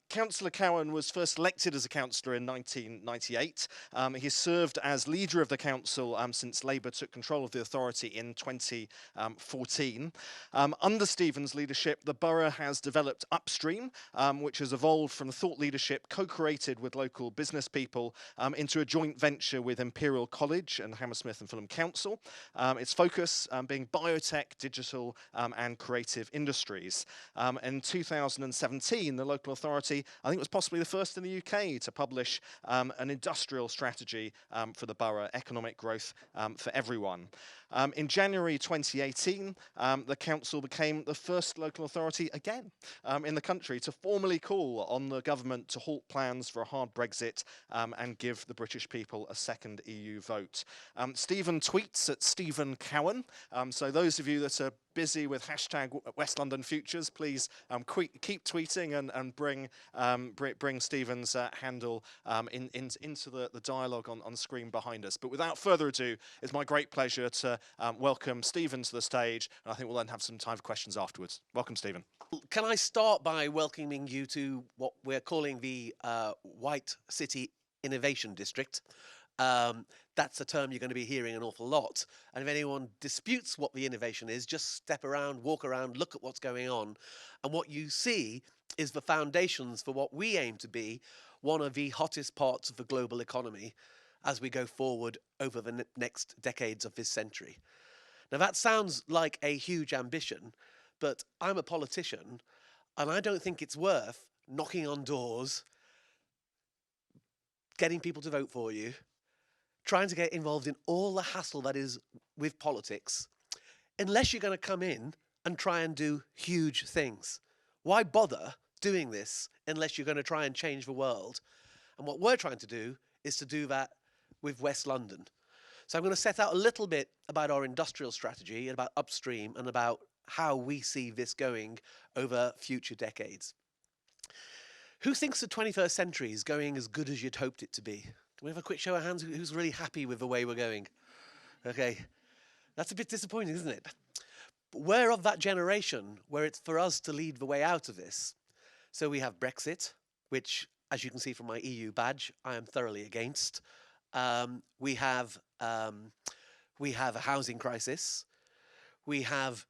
Councillor Cowen was first elected as a councillor in 1998. He served as leader of the council since Labour took control of the authority in 2014. Under Stephen's leadership, the borough has developed Upstream, which has evolved from thought leadership co-created with local business people into a joint venture with Imperial College and Hammersmith and Fulham Council. Its focus being biotech, digital and creative industries. In 2017, the local authority, I think, was possibly the first in the UK to publish an industrial strategy for the borough, economic growth for everyone. In January 2018, the council became the first local authority again in the country to formally call on the government to halt plans for a hard Brexit and give the British people a second EU vote. Stephen tweets at Stephen Cowen, so those of you that are busy with hashtag West London Futures, please keep tweeting and bring Stephen's handle into the dialogue on screen behind us. But without further ado, it's my great pleasure to welcome Stephen to the stage, and I think we'll then have some time for questions afterwards. Welcome, Stephen. Can I start by welcoming you to what we're calling the White City Innovation District? That's a term you're going to be hearing an awful lot. And if anyone disputes what the innovation is, just step around, walk around, look at what's going on. And what you see is the foundations for what we aim to be one of the hottest parts of the global economy as we go forward over the next decades of this century. Now, that sounds like a huge ambition, but I'm a politician, and I don't think it's worth knocking on doors, getting people to vote for you, trying to get involved in all the hassle that is with politics, unless you're going to come in and try and do huge things. Why bother doing this unless you're going to try and change the world? And what we're trying to do is to do that with West London. So I'm going to set out a little bit about our industrial strategy and about Upstream and about how we see this going over future decades. Who thinks the 21st century is going as good as you'd hoped it to be? Can we have a quick show of hands who's really happy with the way we're going? Okay, that's a bit disappointing, isn't it? But we're of that generation where it's for us to lead the way out of this. So we have Brexit, which, as you can see from my EU badge, I am thoroughly against. We have a housing crisis. We have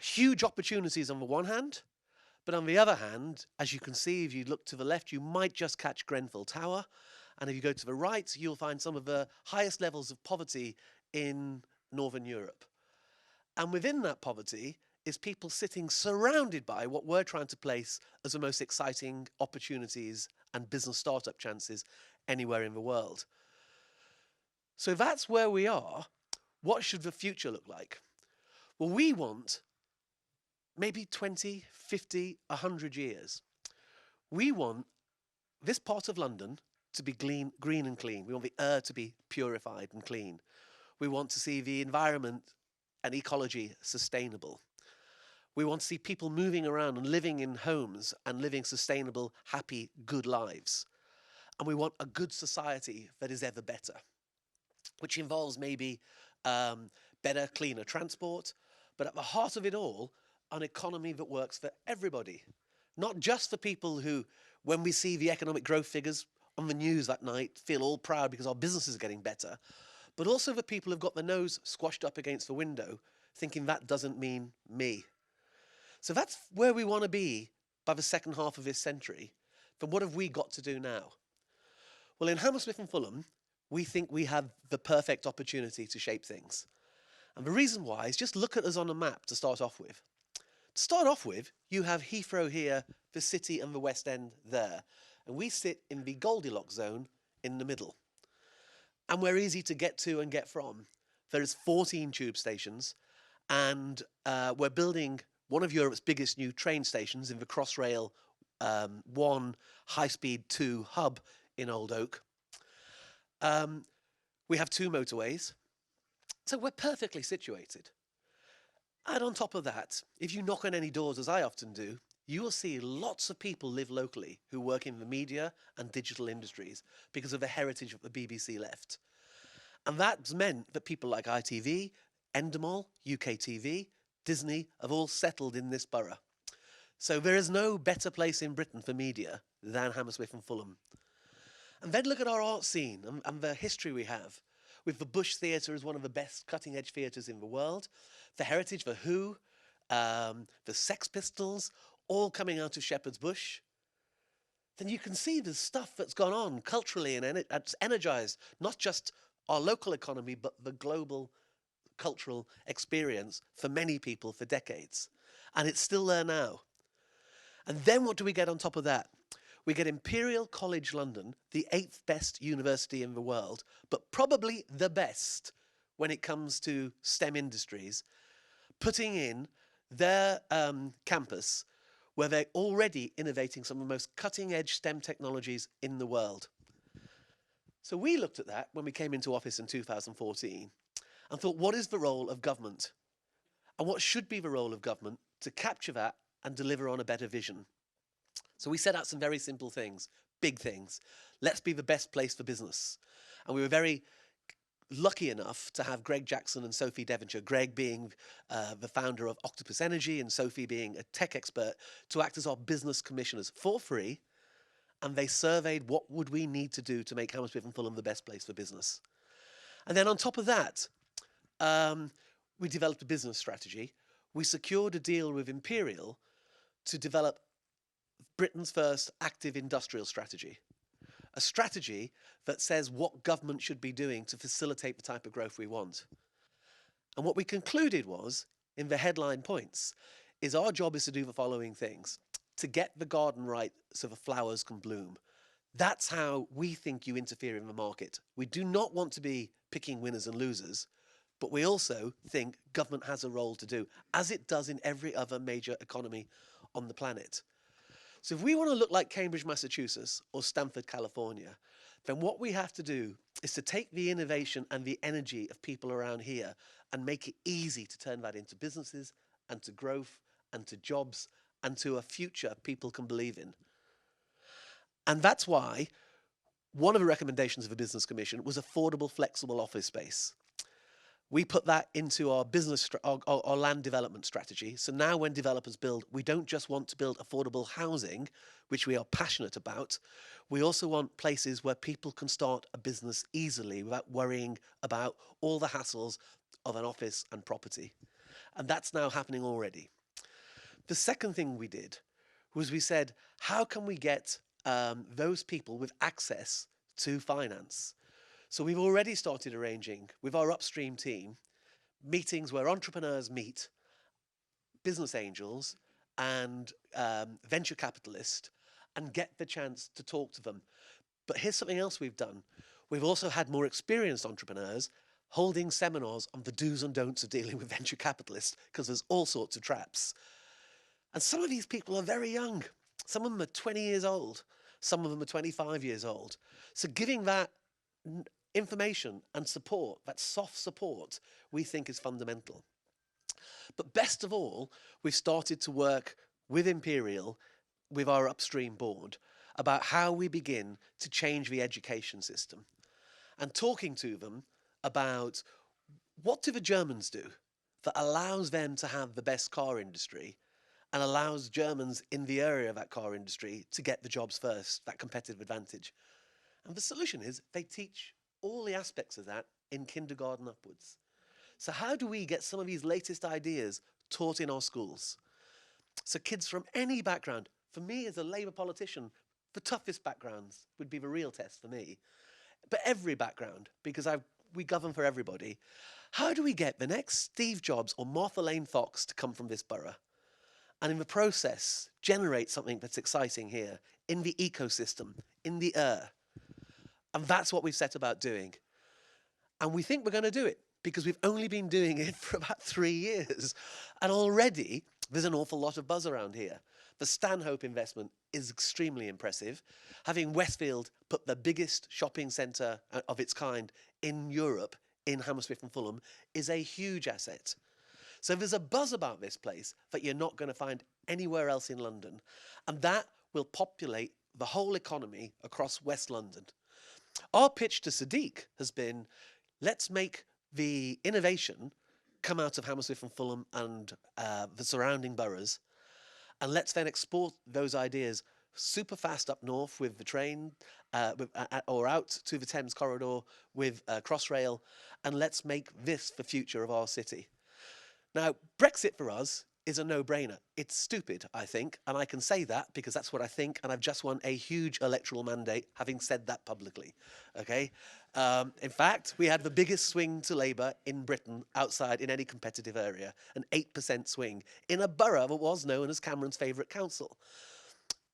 huge opportunities on the one hand, but on the other hand, as you can see, if you look to the left, you might just catch Grenfell Tower. And if you go to the right, you'll find some of the highest levels of poverty in Northern Europe. And within that poverty is people sitting surrounded by what we're trying to place as the most exciting opportunities and business startup chances anywhere in the world. So that's where we are. What should the future look like? Well, we want maybe 20, 50, 100 years. We want this part of London to be green and clean. We want the air to be purified and clean. We want to see the environment and ecology sustainable. We want to see people moving around and living in homes and living sustainable, happy, good lives. And we want a good society that is ever better, which involves maybe better, cleaner transport, but at the heart of it all, an economy that works for everybody, not just for people who, when we see the economic growth figures on the news that night, feel all proud because our businesses are getting better, but also the people who've got their nose squashed up against the window, thinking that doesn't mean me. So that's where we want to be by the second half of this century. But what have we got to do now? Well, in Hammersmith and Fulham, we think we have the perfect opportunity to shape things. And the reason why is just look at us on a map to start off with. To start off with, you have Heathrow here, the city and the West End there. And we sit in the Goldilocks zone in the middle. And we're easy to get to and get from. There's 14 tube stations, and we're building one of Europe's biggest new train stations in the Crossrail 1 high-speed 2 hub in Old Oak. We have 2 motorways. So we're perfectly situated. And on top of that, if you knock on any doors, as I often do, you will see lots of people live locally who work in the media and digital industries because of the heritage that the BBC left. And that's meant that people like ITV, Endemol, UK TV, Disney have all settled in this borough. So there is no better place in Britain for media than Hammersmith and Fulham. And then look at our art scene and the history we have. With the Bush Theatre as one of the best cutting-edge theatres in the world, the heritage, the Who, the Sex Pistols, all coming out of Shepherd's Bush. Then you can see the stuff that's gone on culturally and it's energized not just our local economy, but the global cultural experience for many people for decades. And it's still there now. And then what do we get on top of that? We get Imperial College London, the 8th best university in the world, but probably the best when it comes to STEM industries, putting in their campus where they're already innovating some of the most cutting-edge STEM technologies in the world. So we looked at that when we came into office in 2014 and thought, what is the role of government? And what should be the role of government to capture that and deliver on a better vision? So we set out some very simple things, big things. Let's be the best place for business. And we were very lucky enough to have Greg Jackson and Sophie Devonshire, Greg being the founder of Octopus Energy and Sophie being a tech expert, to act as our business commissioners for free. And they surveyed what would we need to do to make Hammersmith and Fulham the best place for business. And then on top of that, we developed a business strategy. We secured a deal with Imperial to develop Britain's first active industrial strategy. A strategy that says what government should be doing to facilitate the type of growth we want. And what we concluded was, in the headline points, is our job is to do the following things. To get the garden right so the flowers can bloom. That's how we think you interfere in the market. We do not want to be picking winners and losers, but we also think government has a role to do, as it does in every other major economy on the planet. So if we want to look like Cambridge, Massachusetts, or Stanford, California, then what we have to do is to take the innovation and the energy of people around here and make it easy to turn that into businesses and to growth and to jobs and to a future people can believe in. And that's why one of the recommendations of the Business Commission was affordable, flexible office space. We put that into our our land development strategy. So now when developers build, we don't just want to build affordable housing, which we are passionate about. We also want places where people can start a business easily without worrying about all the hassles of an office and property. And that's now happening already. The second thing we did was we said, how can we get those people with access to finance? So we've already started arranging with our upstream team meetings where entrepreneurs meet business angels and venture capitalists and get the chance to talk to them. But here's something else we've done. We've also had more experienced entrepreneurs holding seminars on the do's and don'ts of dealing with venture capitalists, because there's all sorts of traps. And some of these people are very young. Some of them are 20 years old. Some of them are 25 years old. So giving that information and support, that soft support, we think is fundamental. But best of all, we've started to work with Imperial, with our upstream board, about how we begin to change the education system and talking to them about what do the Germans do that allows them to have the best car industry and allows Germans in the area of that car industry to get the jobs first, that competitive advantage. And the solution is they teach all the aspects of that in kindergarten upwards. So how do we get some of these latest ideas taught in our schools? So kids from any background, for me as a Labour politician, the toughest backgrounds would be the real test for me. But every background, because we govern for everybody. How do we get the next Steve Jobs or Martha Lane Fox to come from this borough? And in the process, generate something that's exciting here, in the ecosystem, in the air. And that's what we've set about doing. And we think we're going to do it because we've only been doing it for about 3 years. And already there's an awful lot of buzz around here. The Stanhope investment is extremely impressive. Having Westfield put the biggest shopping centre of its kind in Europe, in Hammersmith and Fulham, is a huge asset. So there's a buzz about this place that you're not going to find anywhere else in London. And that will populate the whole economy across West London. Our pitch to Sadiq has been, let's make the innovation come out of Hammersmith and Fulham and the surrounding boroughs. And let's then export those ideas super fast up north with the train, or out to the Thames corridor with Crossrail, and let's make this the future of our city. Now, Brexit for us is a no-brainer. It's stupid, I think, and I can say that because that's what I think, and I've just won a huge electoral mandate having said that publicly, okay? In fact, we had the biggest swing to Labour in Britain outside in any competitive area, an 8% swing in a borough that was known as Cameron's favourite council.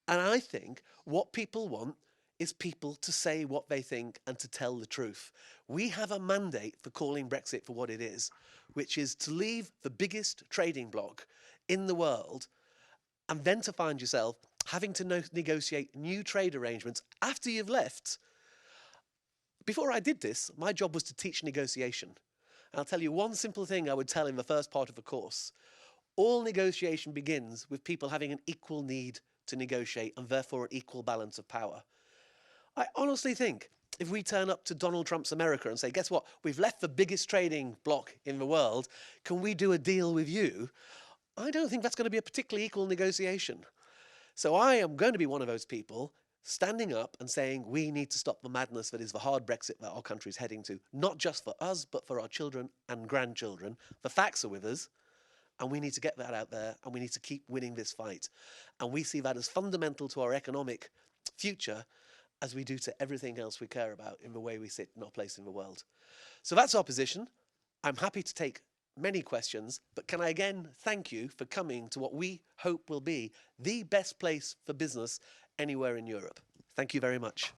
And I think what people want is people to say what they think and to tell the truth. We have a mandate for calling Brexit for what it is, which is to leave the biggest trading bloc in the world and then to find yourself having to negotiate new trade arrangements after you've left. Before I did this, my job was to teach negotiation. And I'll tell you one simple thing I would tell in the first part of the course. All negotiation begins with people having an equal need to negotiate and therefore an equal balance of power. I honestly think if we turn up to Donald Trump's America and say, guess what, we've left the biggest trading bloc in the world, can we do a deal with you? I don't think that's going to be a particularly equal negotiation. So I am going to be one of those people standing up and saying we need to stop the madness that is the hard Brexit that our country is heading to, not just for us, but for our children and grandchildren. The facts are with us, and we need to get that out there, and we need to keep winning this fight. And we see that as fundamental to our economic future as we do to everything else we care about in the way we sit in our place in the world. So that's our position. I'm happy to take many questions, but can I again thank you for coming to what we hope will be the best place for business anywhere in Europe. Thank you very much.